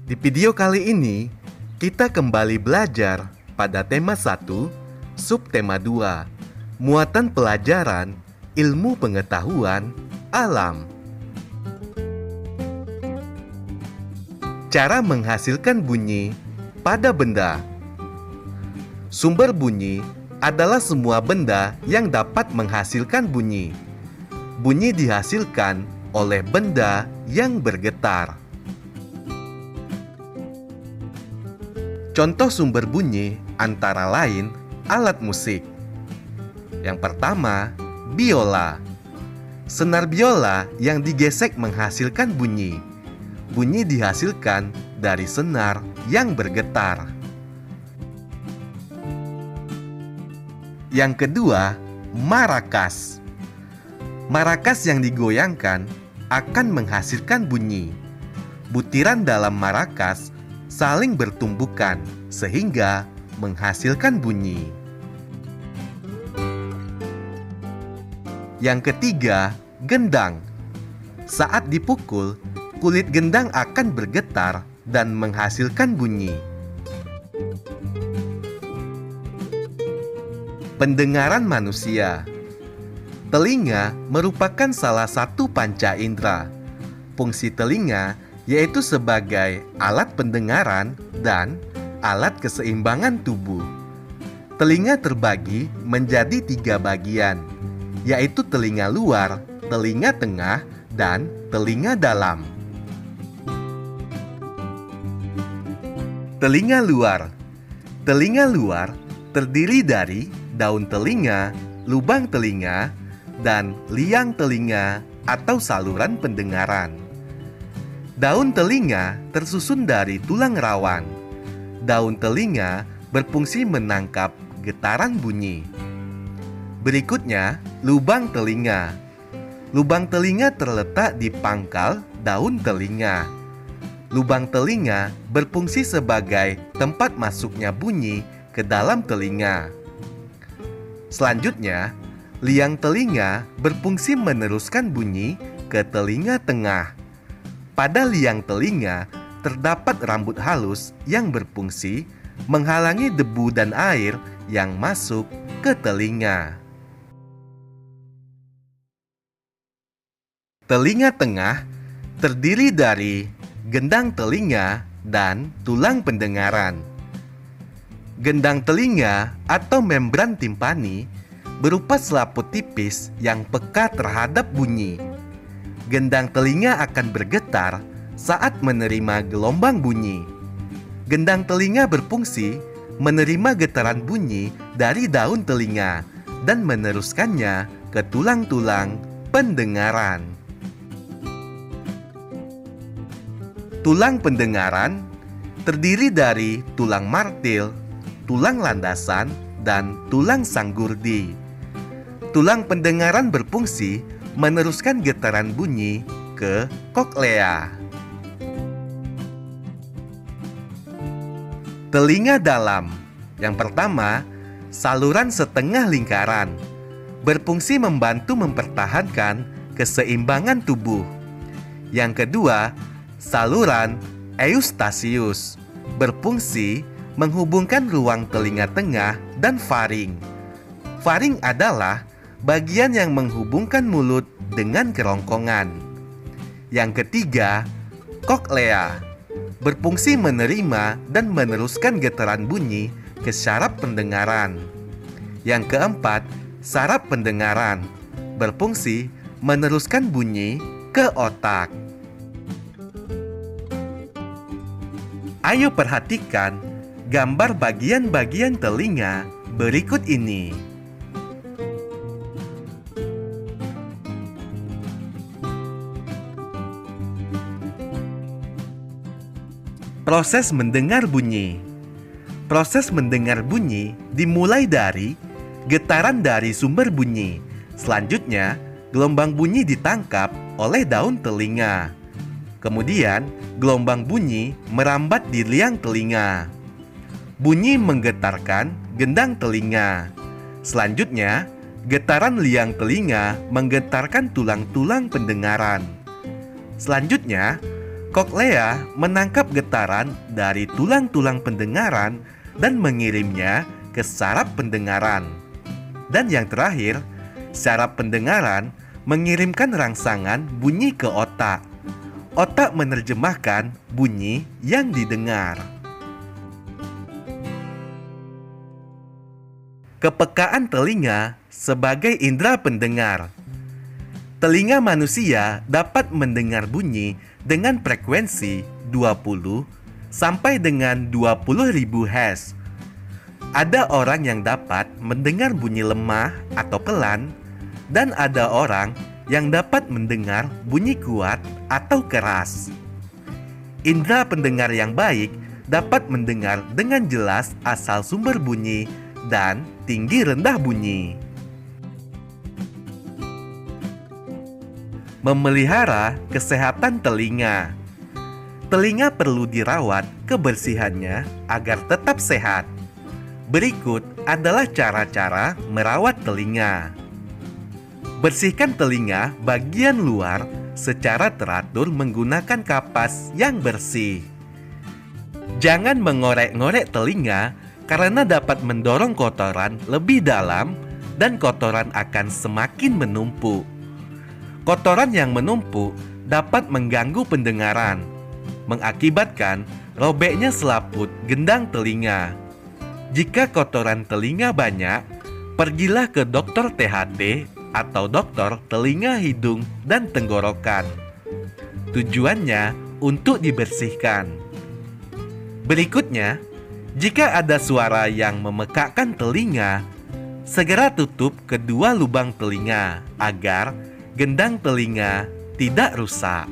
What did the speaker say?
Di video kali ini, kita kembali belajar pada tema 1, subtema 2, muatan pelajaran, ilmu pengetahuan, alam. Cara menghasilkan bunyi pada benda. Sumber bunyi adalah semua benda yang dapat menghasilkan bunyi. Bunyi dihasilkan oleh benda yang bergetar. Contoh sumber bunyi antara lain alat musik. Yang pertama, biola. Senar biola yang digesek menghasilkan bunyi. Bunyi dihasilkan dari senar yang bergetar. Yang kedua, marakas. Marakas yang digoyangkan akan menghasilkan bunyi. Butiran dalam marakas saling bertumbukan sehingga menghasilkan bunyi. Yang ketiga, gendang. Saat dipukul, kulit gendang akan bergetar dan menghasilkan bunyi. Pendengaran manusia. Telinga merupakan salah satu panca indera. Fungsi telinga yaitu sebagai alat pendengaran dan alat keseimbangan tubuh. Telinga terbagi menjadi 3 bagian, yaitu telinga luar, telinga tengah, dan telinga dalam. Telinga luar. Telinga luar terdiri dari daun telinga, lubang telinga, dan liang telinga atau saluran pendengaran. Daun telinga tersusun dari tulang rawan. Daun telinga berfungsi menangkap getaran bunyi. Berikutnya, lubang telinga. Lubang telinga terletak di pangkal daun telinga. Lubang telinga berfungsi sebagai tempat masuknya bunyi ke dalam telinga. Selanjutnya, liang telinga berfungsi meneruskan bunyi ke telinga tengah. Pada liang telinga terdapat rambut halus yang berfungsi menghalangi debu dan air yang masuk ke telinga. Telinga tengah terdiri dari gendang telinga dan tulang pendengaran. Gendang telinga atau membran timpani berupa selaput tipis yang peka terhadap bunyi. Gendang telinga akan bergetar saat menerima gelombang bunyi. Gendang telinga berfungsi menerima getaran bunyi dari daun telinga dan meneruskannya ke tulang-tulang pendengaran. Tulang pendengaran terdiri dari tulang martil, tulang landasan, dan tulang sanggurdi. Tulang pendengaran berfungsi meneruskan getaran bunyi ke koklea. Telinga dalam. Yang pertama, saluran setengah lingkaran. Berfungsi membantu mempertahankan keseimbangan tubuh. Yang kedua, saluran eustasius. Berfungsi menghubungkan ruang telinga tengah dan faring. Faring adalah bagian yang menghubungkan mulut dengan kerongkongan. Yang ketiga, koklea. Berfungsi menerima dan meneruskan getaran bunyi ke syaraf pendengaran. Yang keempat, saraf pendengaran. Berfungsi meneruskan bunyi ke otak. Ayo perhatikan gambar bagian-bagian telinga berikut ini. Proses mendengar bunyi. Proses mendengar bunyi dimulai dari getaran dari sumber bunyi. Selanjutnya, gelombang bunyi ditangkap oleh daun telinga. Kemudian, gelombang bunyi merambat di liang telinga. Bunyi menggetarkan gendang telinga. Selanjutnya, getaran liang telinga menggetarkan tulang-tulang pendengaran. Selanjutnya, Koklea menangkap getaran dari tulang-tulang pendengaran dan mengirimnya ke saraf pendengaran. Dan yang terakhir, saraf pendengaran mengirimkan rangsangan bunyi ke otak. Otak menerjemahkan bunyi yang didengar. Kepekaan telinga sebagai indera pendengar. Telinga manusia dapat mendengar bunyi dengan frekuensi 20 sampai dengan 20.000 Hz. Ada orang yang dapat mendengar bunyi lemah atau pelan, dan ada orang yang dapat mendengar bunyi kuat atau keras. Indera pendengar yang baik dapat mendengar dengan jelas asal sumber bunyi dan tinggi rendah bunyi. Memelihara kesehatan telinga. Telinga perlu dirawat kebersihannya agar tetap sehat. Berikut adalah cara-cara merawat telinga. Bersihkan telinga bagian luar secara teratur menggunakan kapas yang bersih. Jangan mengorek-ngorek telinga karena dapat mendorong kotoran lebih dalam dan kotoran akan semakin menumpuk. Kotoran yang menumpuk dapat mengganggu pendengaran, mengakibatkan robeknya selaput gendang telinga. Jika kotoran telinga banyak, pergilah ke dokter THT atau dokter telinga, hidung, dan tenggorokan. Tujuannya untuk dibersihkan. Berikutnya, jika ada suara yang memekakkan telinga, segera tutup kedua lubang telinga agar gendang telinga tidak rusak.